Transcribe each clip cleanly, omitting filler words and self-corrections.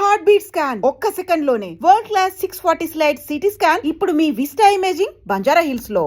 Heart beat scan ఒక్క second లోనే world class 640 slide CT scan ఇప్పుడు మీ విస్టా ఇమేజింగ్ బంజారా హిల్స్ లో.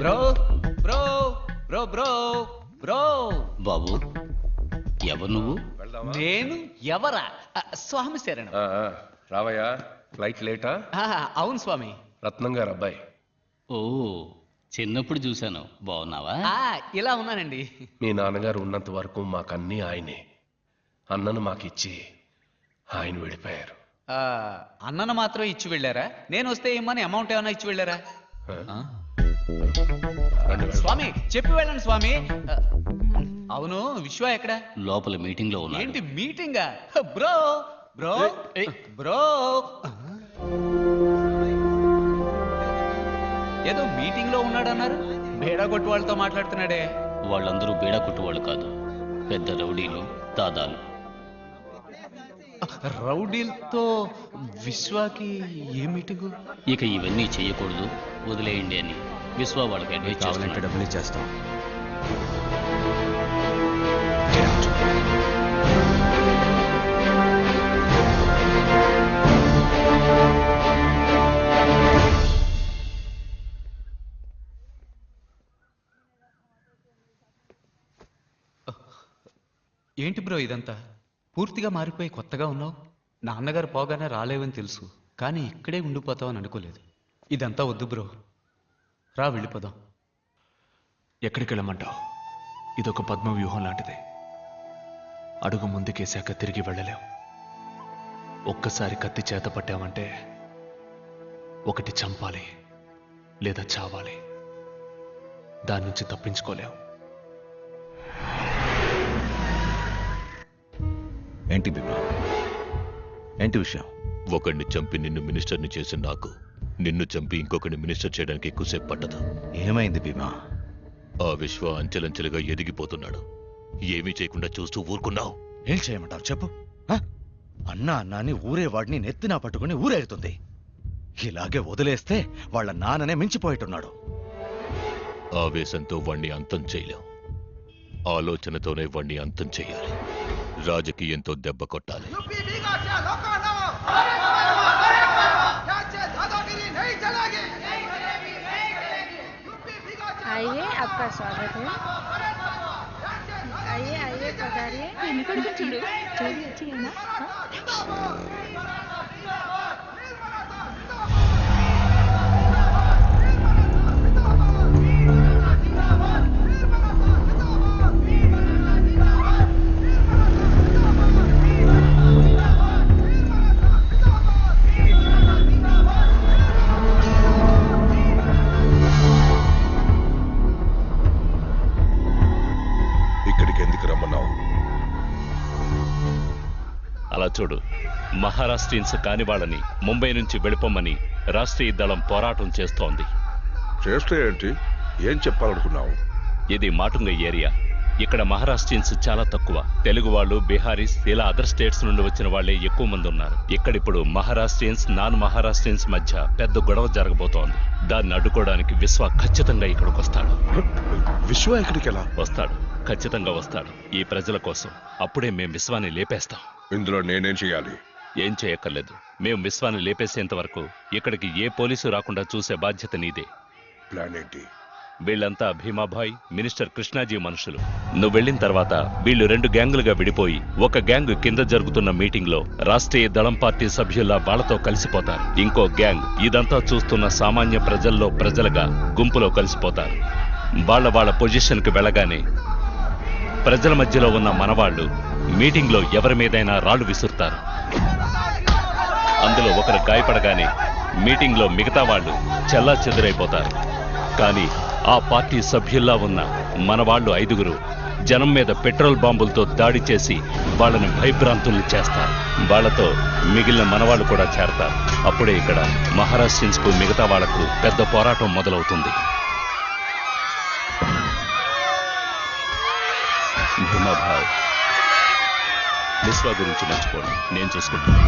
Bro bro bro bro bro బాబు ఎవరు నువ్వు? నేను ఎవరా? స్వామి శరణం. రావయ్యా, ఫ్లైట్ లేటా? అవును స్వామి. రత్నం గారు అబ్బాయి. ఓ, చిన్నప్పుడు చూశాను. బాగున్నావా? ఇలా ఉన్నానండి. మీ నాన్నగారు ఉన్నంత వరకు మాకన్నీ ఆయనే. అన్నను మాకిచ్చి ఆయన వెళ్ళిపోయారు. అన్నను మాత్రం ఇచ్చి వెళ్ళారా? నేను వస్తే ఏమని అమౌంట్ ఏమైనా ఇచ్చి వెళ్ళారా? స్వామి చెప్పి వెళ్ళండి స్వామి. అవును, విశ్వ ఎక్కడ? లోపల మీటింగ్ లో ఉన్నా. ఏంటి మీటింగా? బ్రో బ్రో బ్రో ఏదో మీటింగ్ లో ఉన్నాడన్నారు. బేడా కొట్టు వాళ్ళతో మాట్లాడుతున్నాడే. వాళ్ళందరూ బేడా కొట్టు వాళ్ళు కాదు, పెద్ద రౌడీలు, దాదాలు. రౌడీలతో విశ్వాకి ఏ మీటింగు? ఇక ఇవన్నీ చెయ్యకూడదు, వదిలేయండి అని విశ్వ వాళ్ళకి అడ్వైజ్ కావాలంటే డబ్బులు ఇచ్చేస్తాం. ఏంటి బ్రో ఇదంతా? పూర్తిగా మారిపోయి కొత్తగా ఉన్నావు. నాన్నగారు పోగానే రాలేవని తెలుసు, కానీ ఇక్కడే ఉండిపోతావని అనుకోలేదు. ఇదంతా వద్దు బ్రో, రా వెళ్ళిపోదాం. ఎక్కడికి వెళ్ళమంటావు? ఇదొక పద్మ వ్యూహం లాంటిది. అడుగు ముందుకేసాక తిరిగి వెళ్ళలేం. ఒక్కసారి కత్తి చేత పట్టామంటే ఒకటి చంపాలి లేదా చావాలి. దాని నుంచి తప్పించుకోలేం. ఏంటి బిప్లా? ఏంటి విషయం? ఒకడిని చంపి నిన్ను మినిస్టర్ని చేసి నాకు, నిన్ను చంపి ఇంకొకరిని మినిస్టర్ చేయడానికి ఎక్కువసేపు పట్టదు. ఏమైంది భీమా? ఆ విశ్వ అంచెలంచెలుగా ఎదిగిపోతున్నాడు. ఏమీ చేయకుండా చూస్తూ ఊరుకున్నావు. ఏం చేయమంటావు చెప్పు. అన్నా అన్నాన్ని ఊరేవాడిని నెత్తినా పట్టుకుని ఊరేగుతుంది. ఇలాగే వదిలేస్తే వాళ్ళ నాన్ననే మించిపోయేట్టున్నాడు. ఆవేశంతో వాణ్ణి అంతం చేయలేం. ఆలోచనతోనే వాణ్ణి అంతం చేయాలి. రాజకీయంతో దెబ్బ కొట్టాలి. आइए, आपका स्वागत है. आइए आइए पधारिए. चलिए अच्छी है ना? అలా చూడు, మహారాష్ట్రియన్స్ కాని వాళ్ళని ముంబై నుంచి వెళ్ళిపోమని రాష్ట్రీయ దళం పోరాటం చేస్తోంది. చేస్తే ఏంటి? ఏం చెప్పాలనుకున్నావు? ఇది మాటుంగ ఏరియా. ఇక్కడ మహారాష్ట్రియన్స్ చాలా తక్కువ. తెలుగు వాళ్ళు, బీహారీస్ ఇలా అదర్ స్టేట్స్ నుండి వచ్చిన వాళ్ళే ఎక్కువ మంది ఉన్నారు. ఇక్కడ ఇప్పుడు మహారాష్ట్రియన్స్, నాన్ మహారాష్ట్రియన్స్ మధ్య పెద్ద గొడవ జరగబోతోంది. దాన్ని అడ్డుకోవడానికి విశ్వ ఖచ్చితంగా ఇక్కడికి వస్తాడు. విశ్వ ఎక్కడికి ఎలా వస్తాడు, ఖచ్చితంగా వస్తాడు. ఈ ప్రజల కోసం. అప్పుడే మేం విశ్వాన్ని లేపేస్తాం. ఇందులో నేనేం చేయాలి? ఏం చేయక్కర్లేదు. మేం విశ్వాన్ని లేపేసేంత వరకు ఇక్కడికి ఏ పోలీసు రాకుండా చూసే బాధ్యత నీదే. ప్లాన్ ఏంటి? వీళ్ళంతా భీమాభాయ్, మినిస్టర్ కృష్ణాజీ మనుషులు. నువ్వు వెళ్ళిన తర్వాత వీళ్ళు 2 గ్యాంగులుగా విడిపోయి ఒక గ్యాంగ్ కింద జరుగుతున్న మీటింగ్ లో రాష్ట్రీయ దళం పార్టీ సభ్యుల్లా వాళ్లతో కలిసిపోతారు. ఇంకో గ్యాంగ్ ఇదంతా చూస్తున్న సామాన్య ప్రజల్లో ప్రజలుగా గుంపులో కలిసిపోతారు. వాళ్ళ పొజిషన్ కి వెళ్ళగానే ప్రజల మధ్యలో ఉన్న మనవాళ్లు మీటింగ్ లో ఎవరి మీదైనా రాళ్లు విసురుతారు. అందులో ఒకరు గాయపడగానే మీటింగ్ లో మిగతా వాళ్ళు చెల్లా చెదురైపోతారు. కానీ ఆ పార్టీ సభ్యుల్లా ఉన్న మనవాళ్లు 5గురు జనం మీద పెట్రోల్ బాంబులతో దాడి చేసి వాళ్ళని భయభ్రాంతుల్ని చేస్తారు. వాళ్లతో మిగిలిన మనవాళ్లు కూడా చేరతారు. అప్పుడే ఇక్కడ మహారాష్ట్రియన్స్ కు మిగతా వాళ్లకు పెద్ద పోరాటం మొదలవుతుంది. భీమాభాయ్, విశ్వ గురించి మర్చిపోండి, నేను చూసుకుంటాను.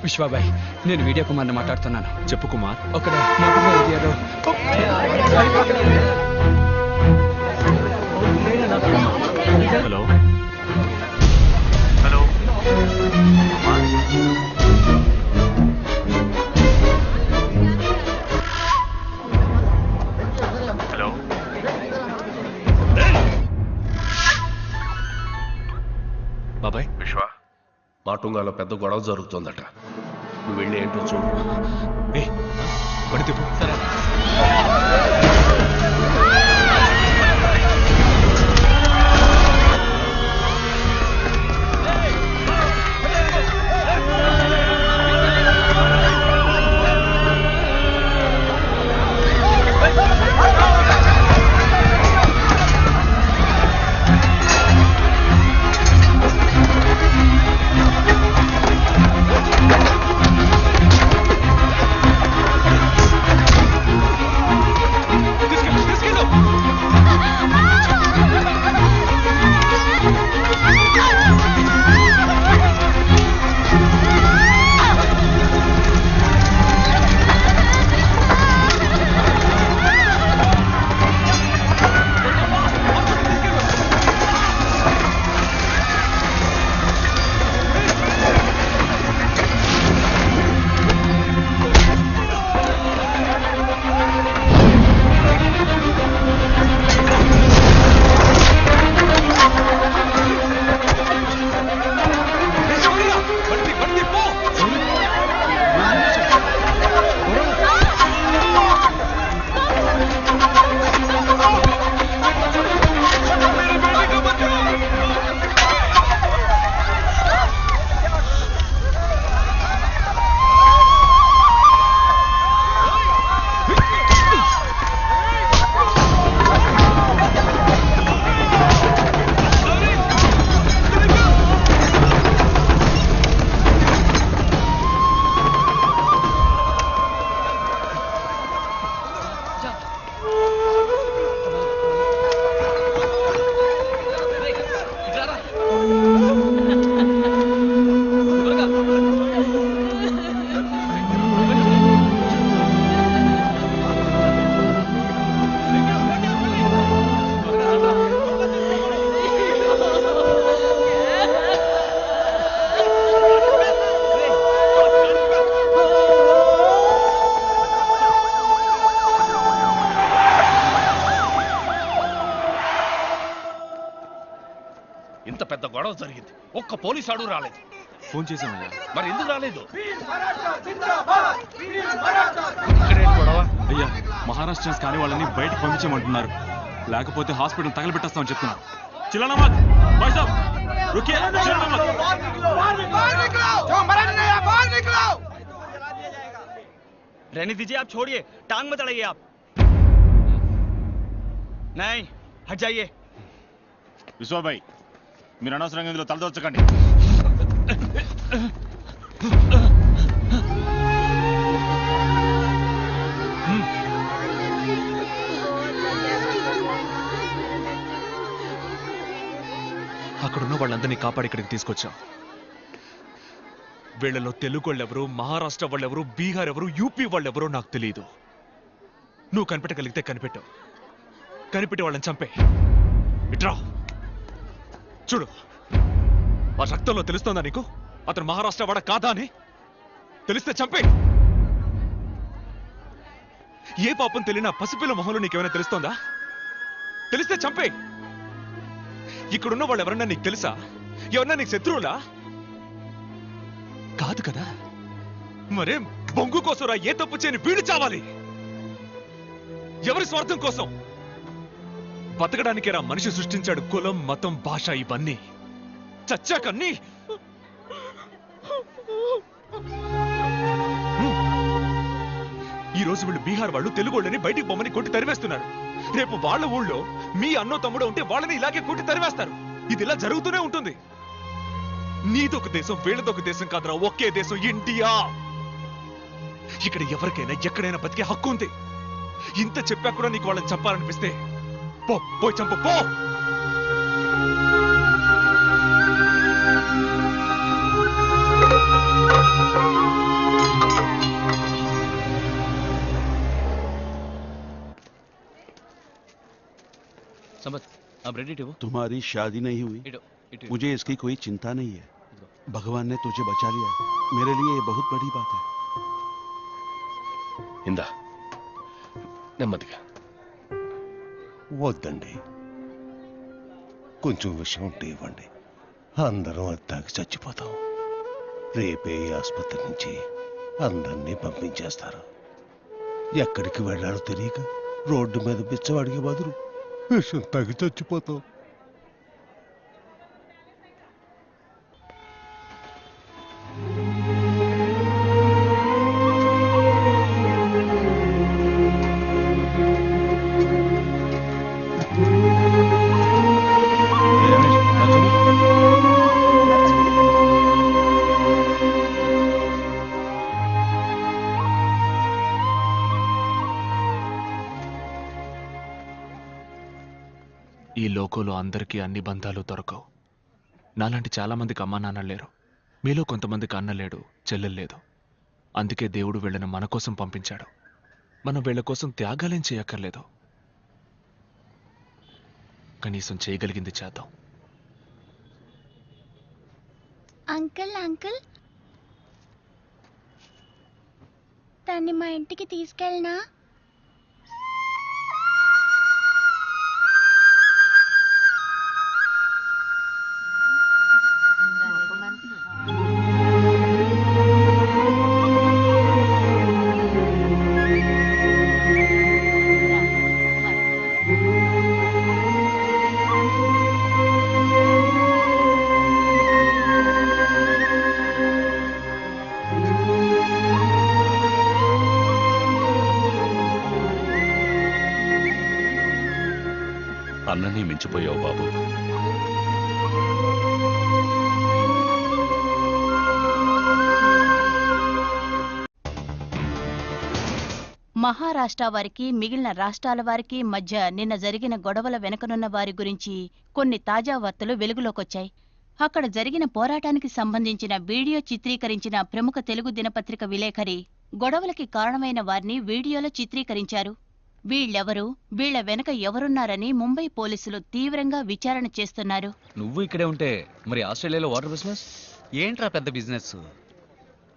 విశ్వాబాయ్, నేను వీడియో కుమార్ని మాట్లాడుతున్నాను. చెప్పు కుమార్. ఒకడే మొదటి ఏరియాలో హలో హలో. బాబాయ్, విశ్వ, మాటుంగాలో పెద్ద గొడవ జరుగుతుందట. నువ్వు వెళ్ళి ఏంటో చూడు. పడి తిప్పు. సరే. గొడవ జరిగింది. ఒక్క పోలీసు ఆడు రాలేదు. ఫోన్ చేసామయ్యా. మరి ఎందుకు రాలేదు? అయ్యా మహారాష్ట్రన్స్ కానీ వాళ్ళని బయటకు పంపించమంటున్నారు, లేకపోతే హాస్పిటల్ తగలబెట్టేస్తామని చెప్తున్నారు. చిల్లనమత్ భాయ్ సాబ్ रुकिए, रहने दीजिए, आप छोड़िए, टांग मत अड़ाइए आप. नहीं, हट जाइए. విశ్వాబాయ్ మీరు అనవసరంగా ఇందులో తలదొచ్చకండి. అక్కడున్న వాళ్ళందరినీ కాపాడి ఇక్కడికి తీసుకొచ్చాం. వీళ్ళలో తెలుగు వాళ్ళెవరు, మహారాష్ట్ర వాళ్ళెవరు, బీహార్ ఎవరు, యూపీ వాళ్ళెవరో నాకు తెలియదు. నువ్వు కనిపెట్టగలిగితే కనిపెట్టావు, కనిపెట్టి వాళ్ళని చంపే. ఇట్రా చూడు, ఆ రక్తంలో తెలుస్తోందా నీకు అతను మహారాష్ట్ర వాడ కాదా అని? తెలిస్తే చంపే. ఏ పాపం తెలియని పసిపిల్ల మొహంలో నీకేమైనా తెలుస్తోందా? తెలిస్తే చంపే. ఇక్కడున్న వాళ్ళు ఎవరన్నా నీకు తెలుసా? ఎవరన్నా నీకు శత్రువులా? కాదు కదా. మరే బొంగు కోసరా ఏ తప్పు చేయని వీడు చావాలి? ఎవరి స్వార్థం కోసం? బతకడానికేరా మనిషి సృష్టించాడు కులం, మతం, భాష ఇవన్నీ. చచ్చాకన్నీ ఈ రోజు వీళ్ళు బీహార్ వాళ్ళు తెలుగు వాళ్ళని బయటికి బొమ్మని కొట్టి తరివేస్తున్నారు. రేపు వాళ్ళ ఊళ్ళో మీ అన్నో తమ్ముడు ఉంటే వాళ్ళని ఇలాగే కొట్టి తరివేస్తారు. ఇది ఇలా జరుగుతూనే ఉంటుంది. నీదొక దేశం, వీళ్ళదొక దేశం కాదురా, ఒకే దేశం ఇండియా. ఇక్కడ ఎవరికైనా ఎక్కడైనా బతికే హక్కు ఉంది. ఇంత చెప్పా కూడా నీకు వాళ్ళని చంపాలనిపిస్తే పో, పోయి చంపు, పో. समझ अब रेडी थे वो. तुम्हारी शादी नहीं हुई, मुझे इसकी कोई चिंता नहीं है. भगवान ने तुझे बचा लिया, मेरे लिए ये बहुत बड़ी बात है. ఇందా నెమ్మదిగా. వద్దండి, కొంచెం విషయం ఉంటే ఇవ్వండి. అందరం అద్దాకి చచ్చిపోతాం. రేపే ఈ ఆసుపత్రి నుంచి అందరినీ పంపించేస్తారు. ఎక్కడికి వెళ్ళాలో తెలియక రోడ్డు మీద బిచ్చవాడికి బదులు విషం తాగి చచ్చిపోతాం. ఈ లోకంలో అందరికీ అన్ని బంధాలు దొరకవు. నాలాంటి చాలా మందికి అమ్మా నాన్న లేరు. మీలో కొంతమందికి అన్న లేడు, చెల్లెలు లేదు. అందుకే దేవుడు వీళ్ళని మన కోసం పంపించాడు. మనం వీళ్ళ కోసం త్యాగాలేం చేయక్కర్లేదు. కనీసం చేయగలిగింది చేద్దాం. అంకుల్ అంకుల్, తన్ని మా ఇంటికి తీసుకెళ్ళనా? అన్నని మించిపోయావు బాబు. మహారాష్ట్ర వారికి మిగిలిన రాష్ట్రాల వారికి మధ్య నిన్న జరిగిన గొడవల వెనుకనున్న వారి గురించి కొన్ని తాజా వార్తలు వెలుగులోకొచ్చాయి. అక్కడ జరిగిన పోరాటానికి సంబంధించిన వీడియో చిత్రీకరించిన ప్రముఖ తెలుగు దినపత్రిక విలేఖరి గొడవలకి కారణమైన వారిని వీడియోలో చిత్రీకరించారు. వీళ్ళెవరు, వీళ్ల వెనక ఎవరున్నారని ముంబై పోలీసులు తీవ్రంగా విచారణ చేస్తున్నారు. నువ్వు ఇక్కడే ఉంటే మరి ఆస్ట్రేలియాలో వాటర్ బిజినెస్ ఏంట్రా? పెద్ద బిజినెస్.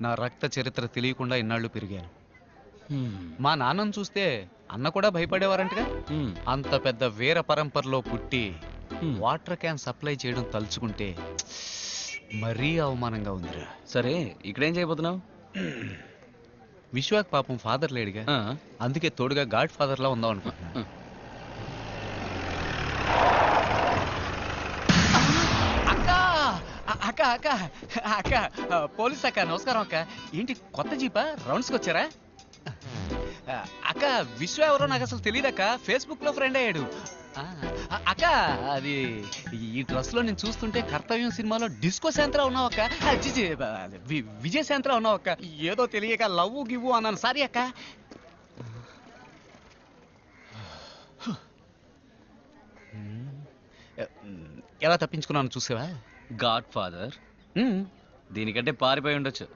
నా రక్త చరిత్ర తెలియకుండా ఇన్నాళ్ళు పెరిగాను. మా నాన్నను చూస్తే అన్న కూడా భయపడేవారంటగా. అంత పెద్ద వీర పరంపరలో పుట్టి వాటర్ క్యాన్ సప్లై చేయడం తలుచుకుంటే మరీ అవమానంగా ఉందిరా. సరే ఇక్కడేం చేయబోతున్నావు? విశ్వాక్ పాపం ఫాదర్ లేడుగా, అందుకే తోడుగా గాడ్ ఫాదర్ లా ఉందాం అనుకుంటున్నా. అక్క అక్క అక్క పోలీస్ అక్క, నమస్కారం అక్క. ఏంటి కొత్త జీపా? రౌండ్స్కి వచ్చారా? అక్క విశ్వ ఎవరో నాకు అసలు తెలియదక్క, ఫేస్బుక్ లో ఫ్రెండ్ అయ్యాడు. అక్క అది ఈ డ్రెస్ లో నేను చూస్తుంటే కర్తవ్యం సినిమాలో డిస్కో శాంత్రా ఉన్నావు అక్క. విజయ్ శాంత్రా ఉన్నావు అక్క. ఏదో తెలియక లవ్ గివ్వు అన్నాను, సారీ అక్క. ఎలా తప్పించుకున్నాను చూసావా? గాడ్ ఫాదర్ దీనికంటే పారిపోయి ఉండొచ్చు.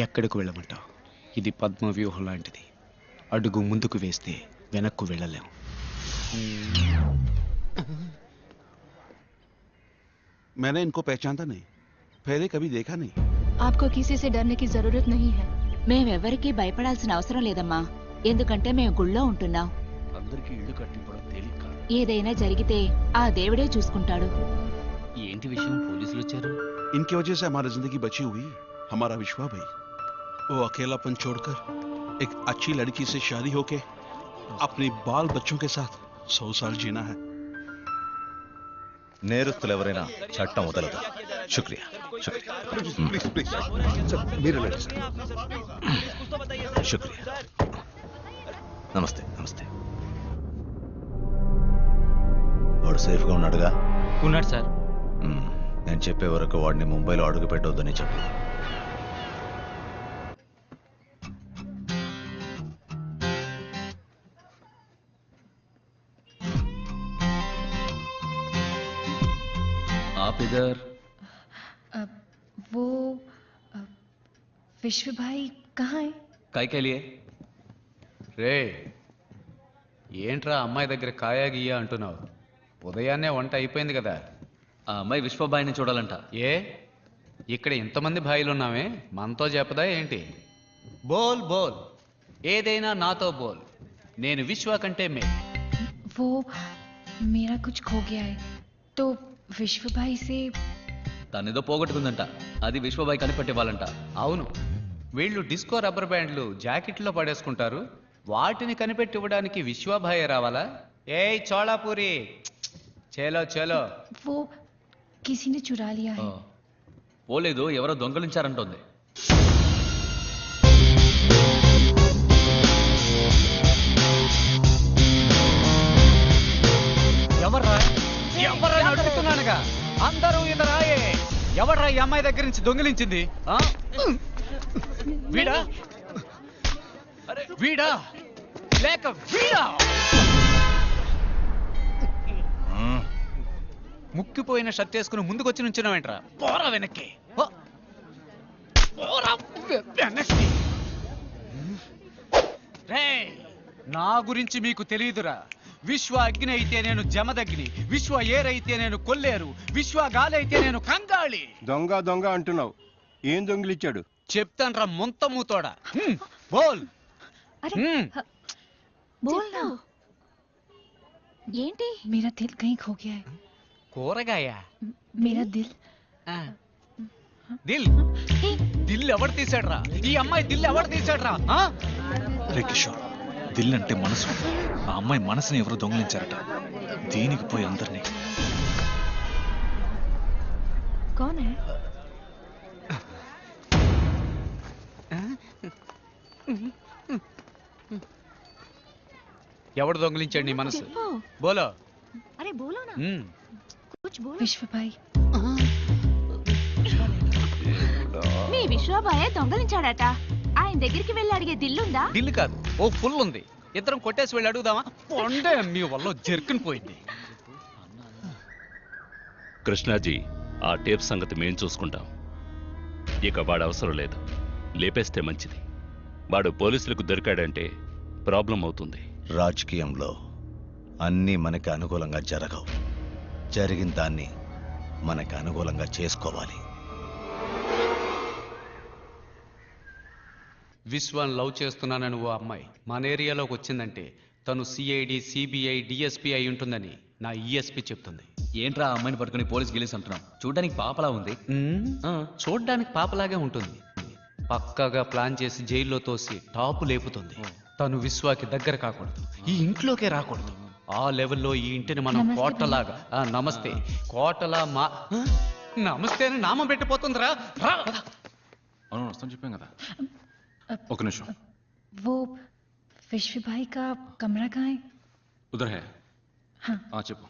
ఎక్కడికి వెళ్ళమంటావు? ఇది పద్మ వ్యూహం లాంటిది. అడుగు ముందుకు వేస్తే వెనక్కు వెళ్ళలేం. मैंने इनको पहचानता नहीं, पहले कभी देखा नहीं. आपको किसी से डरने की जरूरत नहीं है. మేమెవరికీ భయపడాల్సిన అవసరం లేదమ్మా, ఎందుకంటే మేము గుళ్ళో ఉంటున్నాం. అందరికీ ఇల్లు కట్టిపోవడం తేలిక కాదు. ఏదైనా జరిగితే ఆ దేవుడే చూసుకుంటాడు. ఏంటి విషయం? పోలీసులు వచ్చారు. इनकी वजह से हमारी जिंदगी बची हुई. हमारा विश्वा भाई वो अकेलापन छोड़कर एक अच्छी लड़की से शादी होके अपने बाल बच्चों के साथ 100 साल जीना है. నేరస్తులు ఎవరైనా చట్టం వదలదు. శుక్రియా శుక్రియా శుక్రియా. నమస్తే నమస్తే. వాడు సేఫ్గా ఉన్నాడుగా? ఉన్నాడు సార్. నేను చెప్పే వరకు వాడిని ముంబైలో అడుగు పెట్టవద్దని చెప్పు. आप इधर? वो विश्व भाई कहाँ है? काय के लिए? రే ఏంట్రా అమ్మాయి దగ్గర కాయా గీయా అంటున్నావు? ఉదయాన్నే వంట అయిపోయింది కదా. ఆ అమ్మాయి విశ్వబాయిని చూడాలంట. ఏ ఇక్కడ ఇంతమంది భాయిలు ఉన్నామే, మనతో చెప్పదా ఏంటి? బోల్ బోల్, ఏదైనా నాతో బోల్. నేను విశ్వ కంటే మే. वो मेरा कुछ खो गया है तो विश्व भाई से. తనేదో పోగొట్టుకుందంట, అది విశ్వబాయి కనిపెట్టేవాళ్ళంట. అవును, వీళ్ళు డిస్కో రబ్బర్ బ్యాండ్లు జాకెట్లో పడేసుకుంటారు. వాటిని కనిపెట్టివ్వడానికి విశ్వభాయే రావాలా? ఏయ్ చోళాపూరి, చేలో చేలో. वो किसी ने चुरा लिया है. పోలేదు, ఎవరో దొంగలించారంటోంది. ఎవర్రా ఎవర్రా అడుగుతున్నానుగా, అందరూ ఇందరాయే. ఎవర్రా ఈ అమ్మాయి దగ్గర నుంచి దొంగిలించింది? వీడా వీడా లేక వీడా? ముక్కిపోయిన షర్ట్ వేసుకుని ముందుకొచ్చి నుంచున్నావేంట్రా? పోరా వెనక్కి, పోరా వెనక్కి. రేయ్, నా గురించి మీకు తెలియదురా. విశ్వ అగ్ని అయితే నేను జమదగ్ని, విశ్వ ఏరైతే నేను కొల్లేరు, విశ్వ గాలి అయితే నేను కంగాళి. దొంగ దొంగ అంటున్నావు, ఏం దొంగిలిచ్చాడు? చెప్తాన్రా ముంత మూతోడా. బోల్ बोलना. ఏంటి? मेरा दिल कहीं खो गया है. కూరగాయ? मेरा दिल. దిల్ దిల్ ఎవరు తీసాడ్రా? ఈ అమ్మాయి దిల్ ఎవరు తీసాడ్రా? రే కిషోర్, దిల్ అంటే మనసు. ఆ అమ్మాయి మనసుని ఎవరు దొంగిలించారట. దీనికి పోయి అందరినీ. कौन है? ఎవడు దొంగిలించాడు నీ మనసు? బోలో. अरे बोलो ना. कुछ बोलो. विश्व भाई. మీ విశ్వబాయే దొంగలించాడట. ఆయన దగ్గరికి వెళ్ళి అడిగే దిల్లుందా? దిల్లు కాదు, ఓ ఫుల్ ఉంది. ఇద్దరం కొట్టేసి వెళ్ళి అడుగుదామా? పొండే మీ వల్ల జర్కుని పోయింది. కృష్ణాజీ, ఆ టేప్ సంగతి మేం చూసుకుంటాం. ఇక వాడు అవసరం లేదు, లేపేస్తే మంచిది. వాడు పోలీసులకు దొరికాడంటే ప్రాబ్లం అవుతుంది. రాజకీయంలో అన్నీ మనకి అనుకూలంగా జరగవు. జరిగిన దాన్ని మనకి అనుకూలంగా చేసుకోవాలి. విశ్వాన్ని లవ్ చేస్తున్నానని ఓ అమ్మాయి మన ఏరియాలోకి వచ్చిందంటే తను సిఐడి సిబిఐ డిఎస్పి అయి ఉంటుందని నా ఈఎస్పి చెప్తుంది. ఏంట్రా ఆ అమ్మాయిని పట్టుకుని పోలీస్ గిలీస్ అంటున్నాం? చూడడానికి పాపలా ఉంది. చూడ్డానికి పాపలాగే ఉంటుంది. పక్కాగా ప్లాన్ చేసి జైల్లో తోసి టాపు లేపుతుంది. తను విశ్వాకి దగ్గర కాకూడదు, ఈ ఇంట్లోకే రాకూడదు. ఆ లెవెల్లో ఈ ఇంటిని మనం కోటలాగా నమస్తే కోటలా నమస్తే అని నామం పెట్టిపోతుందిరా. అవును వస్తాను చెప్పాం కదా. ఒక నిమిషం. वो विश्व भाई का कमरा कहाँ है? उधर है. हाँ. చెప్పు.